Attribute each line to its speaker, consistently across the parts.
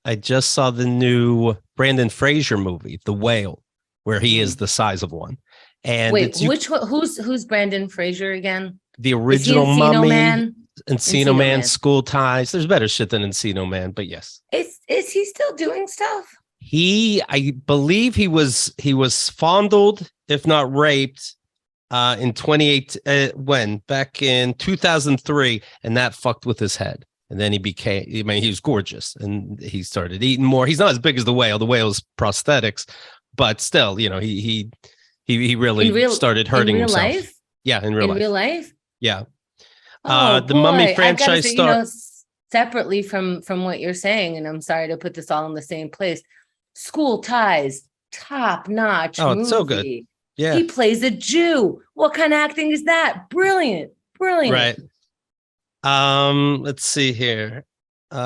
Speaker 1: I just saw the new Brandon Fraser movie, The Whale, where he is
Speaker 2: Mm.
Speaker 1: the size of one. And
Speaker 2: Wait,
Speaker 1: it's you,
Speaker 2: which one, who's Brandon Fraser again?
Speaker 1: the
Speaker 2: Is he
Speaker 1: original
Speaker 2: Encino
Speaker 1: Mummy,
Speaker 2: Man?
Speaker 1: Encino
Speaker 2: Encino
Speaker 1: Man,
Speaker 2: Man.
Speaker 1: School Ties. There's better shit than Encino Man, but yes.
Speaker 2: Is he still doing stuff?
Speaker 1: I believe he was fondled, if not raped, in 28 when back in 2003, and that fucked with his head. And then I mean, he was gorgeous, and he started eating more. He's not as big as the whale. The whale's prosthetics, but still, he
Speaker 2: In
Speaker 1: really
Speaker 2: real
Speaker 1: started
Speaker 2: in
Speaker 1: hurting
Speaker 2: real
Speaker 1: himself.
Speaker 2: life?
Speaker 1: Yeah, in real
Speaker 2: In real
Speaker 1: life.
Speaker 2: life?
Speaker 1: Yeah.
Speaker 2: Oh
Speaker 1: The Mummy
Speaker 2: boy, I've got to
Speaker 1: franchise
Speaker 2: say, separately from what you're saying, and I'm sorry to put this all in the same place. School Ties, top notch
Speaker 1: Oh, it's so good.
Speaker 2: movie.
Speaker 1: Yeah.
Speaker 2: He plays a Jew. What kind of acting is that? Brilliant, brilliant.
Speaker 1: Right. Let's see here.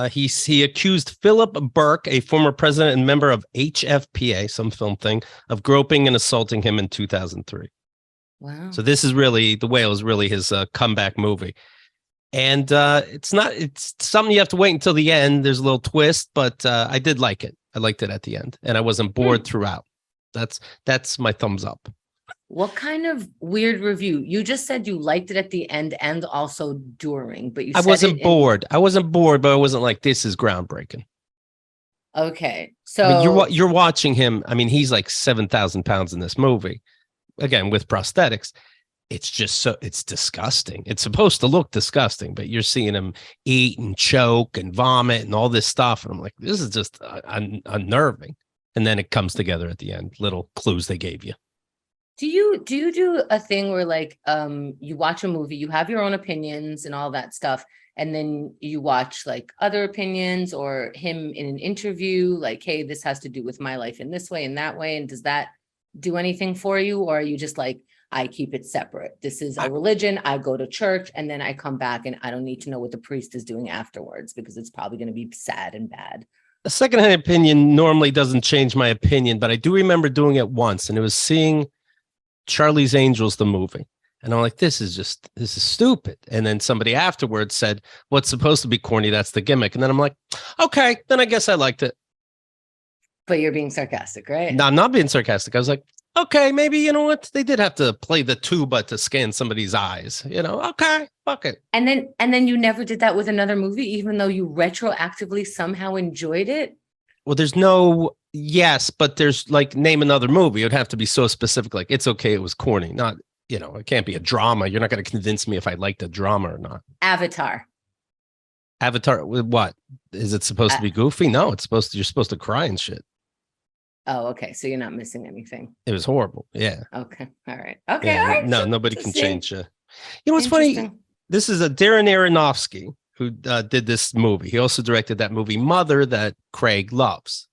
Speaker 1: He accused Philip Burke, a former president and member of HFPA, some film thing, of groping and assaulting him in 2003.
Speaker 2: Wow.
Speaker 1: So this is really The Whale is really his comeback movie, and it's something you have to wait until the end. There's a little twist, but I did like it. I liked it at the end, and I wasn't bored throughout. That's my thumbs up.
Speaker 2: What kind of weird review? You just said you liked it at the end and also during, but you
Speaker 1: I
Speaker 2: said it
Speaker 1: wasn't
Speaker 2: in.
Speaker 1: bored. I wasn't bored, but I wasn't like this is groundbreaking.
Speaker 2: Okay,
Speaker 1: I mean,
Speaker 2: so
Speaker 1: you're watching him. I mean, he's like 7,000 pounds in this movie, again with prosthetics. It's disgusting. It's supposed to look disgusting, but you're seeing him eat and choke and vomit and all this stuff, and I'm like, this is just unnerving. And then it comes together at the end. Little clues they gave you.
Speaker 2: do you do a thing where like you watch a movie, you have your own opinions and all that stuff, and then you watch like other opinions or him in an interview, like, hey, this has to do with my life in this way and that way, and does that do anything for you, or are you just like, I keep it separate? This is a religion. I go to church and then I come back and I don't need to know what the priest is doing afterwards because it's probably going to be sad and bad.
Speaker 1: A secondhand opinion normally doesn't change my opinion, but I do remember doing it once, and it was seeing Charlie's Angels, the movie. And I'm like, this is stupid. And then somebody afterwards said, what's supposed to be corny, that's the gimmick. And then I'm like, okay, then I guess I liked it.
Speaker 2: But you're being sarcastic, right?
Speaker 1: No, I'm not being sarcastic. I was like, okay, maybe, you know what? They did have to play the tuba to scan somebody's eyes. Okay, fuck it.
Speaker 2: And then you never did that with another movie, even though you retroactively somehow enjoyed it.
Speaker 1: Well, there's no yes, but there's like name another movie. It would have to be so specific. Like it's okay, it was corny. Not, it can't be a drama. You're not going to convince me if I liked a drama or not.
Speaker 2: Avatar.
Speaker 1: Avatar, what? Is it supposed to be goofy? No, you're supposed to cry and shit.
Speaker 2: Oh, okay. So you're not missing anything.
Speaker 1: It was horrible. Yeah.
Speaker 2: Okay. All right. Okay.
Speaker 1: Yeah,
Speaker 2: All right.
Speaker 1: no,
Speaker 2: So
Speaker 1: nobody can change. What's funny?
Speaker 2: interesting.
Speaker 1: This is a Darren Aronofsky who did this movie. He also directed that movie Mother that Craig loves.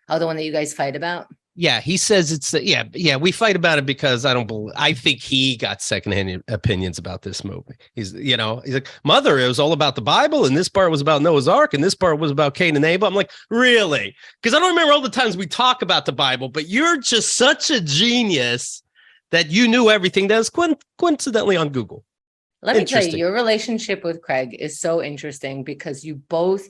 Speaker 2: Oh, the one that you guys fight about?
Speaker 1: Yeah, he says yeah. We fight about it because I think he got secondhand opinions about this movie. He's like, Mother, it was all about the Bible, and this part was about Noah's Ark, and this part was about Cain and Abel. I'm like, really? Because I don't remember all the times we talk about the Bible, but you're just such a genius that you knew everything that was coincidentally on Google.
Speaker 2: Let me tell you, your relationship with Craig is so interesting because you both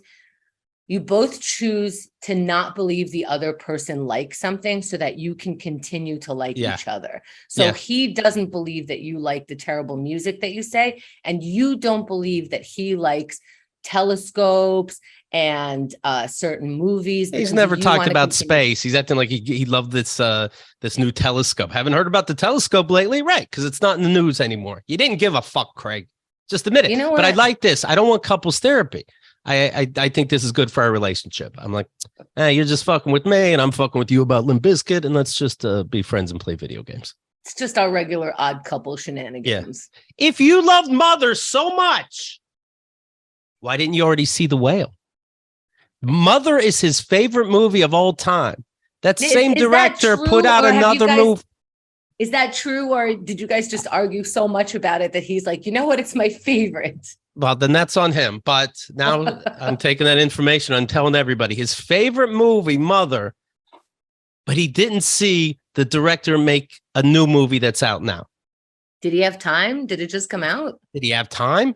Speaker 2: choose to not believe the other person likes something so that you can continue to like each other. So he doesn't believe that you like the terrible music that you say, and you don't believe that he likes telescopes and certain movies.
Speaker 1: He's never talked about space. He's acting like he loved this new telescope. Haven't heard about the telescope lately, right? Because it's not in the news anymore. You didn't give a fuck, Craig. Just admit it.
Speaker 2: You know what?
Speaker 1: But I like this. I don't want couples therapy. I think this is good for our relationship. I'm like, you're just fucking with me, and I'm fucking with you about Limp Bizkit, and let's just be friends and play video games.
Speaker 2: It's just our regular odd couple shenanigans.
Speaker 1: Yeah. If you loved Mother so much, why didn't you already see The Whale? Mother is his favorite movie of all time. That same director put out another movie.
Speaker 2: Is that true, or did you guys just argue so much about it that he's like, you know what, it's my favorite?
Speaker 1: Well, then that's on him. But now I'm taking that information. I'm telling everybody his favorite movie, Mother, but he didn't see the director make a new movie that's out now.
Speaker 2: Did he have time? Did it just come out?
Speaker 1: Did he have time?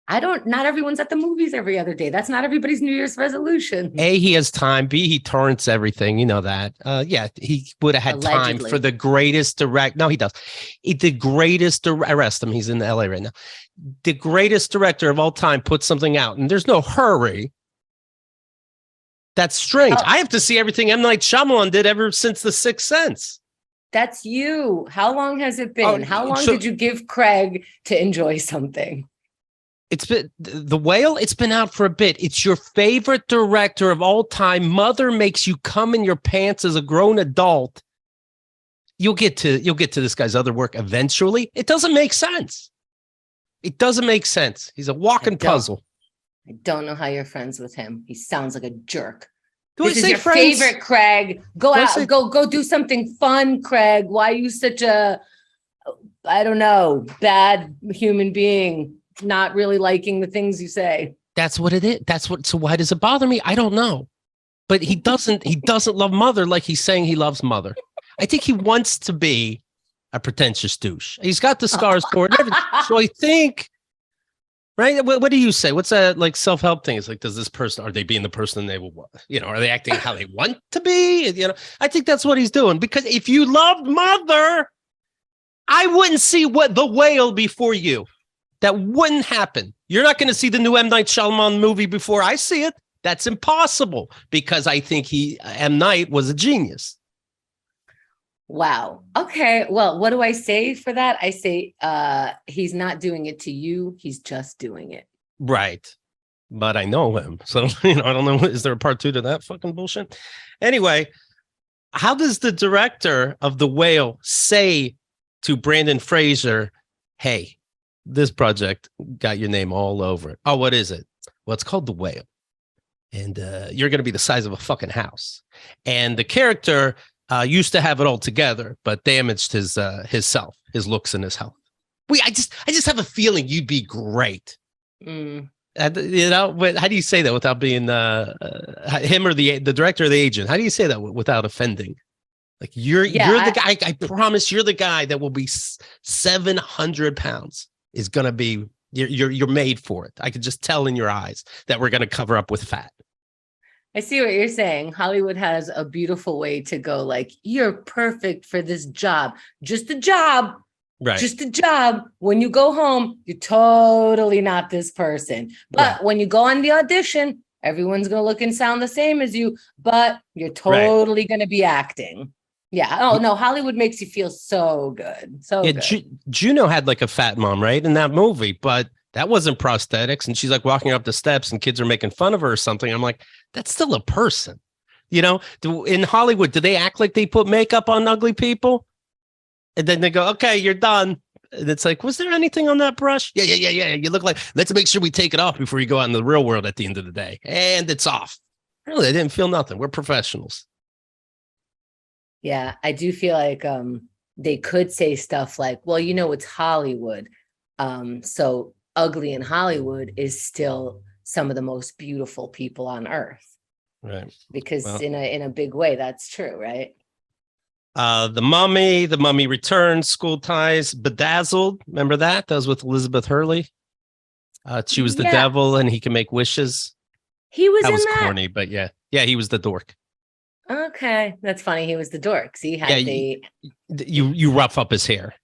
Speaker 2: not everyone's at the movies every other day. That's not everybody's New Year's resolution.
Speaker 1: A, he has time. B, he torrents everything. You know that. Yeah, he would have had time
Speaker 2: Allegedly.
Speaker 1: for the greatest No, he does. The greatest arrest him. He's in LA right now. The greatest director of all time put something out, and there's no hurry. That's strange. I have to see everything M. Night Shyamalan did ever since The Sixth Sense.
Speaker 2: That's you. How long has it been? How long did you give Craig to enjoy something?
Speaker 1: It's been The Whale. It's been out for a bit. It's your favorite director of all time. Mother makes you come in your pants as a grown adult. You'll get to this guy's other work eventually. It doesn't make sense. It doesn't make sense. He's a walking puzzle.
Speaker 2: I don't know how you're friends with him. He sounds like a jerk.
Speaker 1: Do
Speaker 2: this is your favorite, Craig. Go out, go do something fun, Craig. Why are you such a, I don't know, bad human being? Not really liking the things you say.
Speaker 1: That's what it is. So why does it bother me? I don't know. But he doesn't love Mother like he's saying he loves Mother. I think he wants to be a pretentious douche. He's got the scars for it. So I think, right? What do you say? What's that like self-help thing? It's like, does this person, are they being the person they will, are they acting how they want to be? I think that's what he's doing, because if you loved Mother, I wouldn't see The Whale before you. That wouldn't happen. You're not going to see the new M. Night Shyamalan movie before I see it. That's impossible, because I think M. Night was a genius.
Speaker 2: Wow. Okay. Well, what do I say for that? I say he's not doing it to you. He's just doing it.
Speaker 1: Right. But I know him. So, I don't know. Is there a part 2 to that fucking bullshit? Anyway, how does the director of The Whale say to Brandon Fraser, hey, this project got your name all over it? Oh, what is it? Well, it's called The Whale. And you're going to be the size of a fucking house. And the character used to have it all together, but damaged his self, his looks, and his health. I just have a feeling you'd be great. But how do you say that without being him or the director or the agent? How do you say that without offending? Like you're the guy. I promise you're the guy that will be 700 pounds. Is going to be you're made for it. I could just tell in your eyes that we're going to cover up with fat.
Speaker 2: I see what you're saying. Hollywood has a beautiful way to go, like, you're perfect for this job. Just a job. Right. Just a job. When you go home, you're totally not this person. But when you go on the audition, everyone's going to look and sound the same as you, but you're totally going to be acting. Yeah. Oh, no. Hollywood makes you feel so good. So good.
Speaker 1: Juno had like a fat mom, right? In that movie, but that wasn't prosthetics. And she's like walking up the steps and kids are making fun of her or something. I'm like, that's still a person. In Hollywood, do they act like they put makeup on ugly people? And then they go, okay, you're done. And it's like, was there anything on that brush? Yeah. You look like, let's make sure we take it off before you go out in the real world at the end of the day. And it's off. Really, I didn't feel nothing. We're professionals.
Speaker 2: Yeah, I do feel like they could say stuff like, well, it's Hollywood. So ugly in Hollywood is still some of the most beautiful people on earth.
Speaker 1: Right.
Speaker 2: Because in a big way, that's true, right?
Speaker 1: The Mummy Returns, School Ties, Bedazzled. Remember that? That was with Elizabeth Hurley. She was the devil and he can make wishes.
Speaker 2: He was
Speaker 1: that
Speaker 2: in
Speaker 1: was
Speaker 2: that?
Speaker 1: corny, but yeah, he was the dork.
Speaker 2: Okay, that's funny. He was the dork. See, had
Speaker 1: you rough up his hair.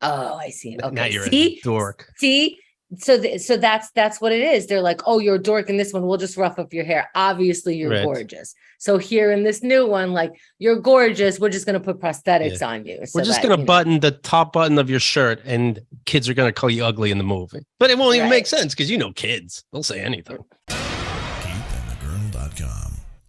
Speaker 2: Oh, I see. Okay,
Speaker 1: now you're a dork.
Speaker 2: See, so that's what it is. They're like, oh, you're a dork in this one. We'll just rough up your hair. Obviously, you're gorgeous. So here in this new one, like, you're gorgeous. We're just gonna put prosthetics on you.
Speaker 1: We're just gonna button the top button of your shirt, and kids are gonna call you ugly in the movie. But it won't even make sense because kids. They'll say anything.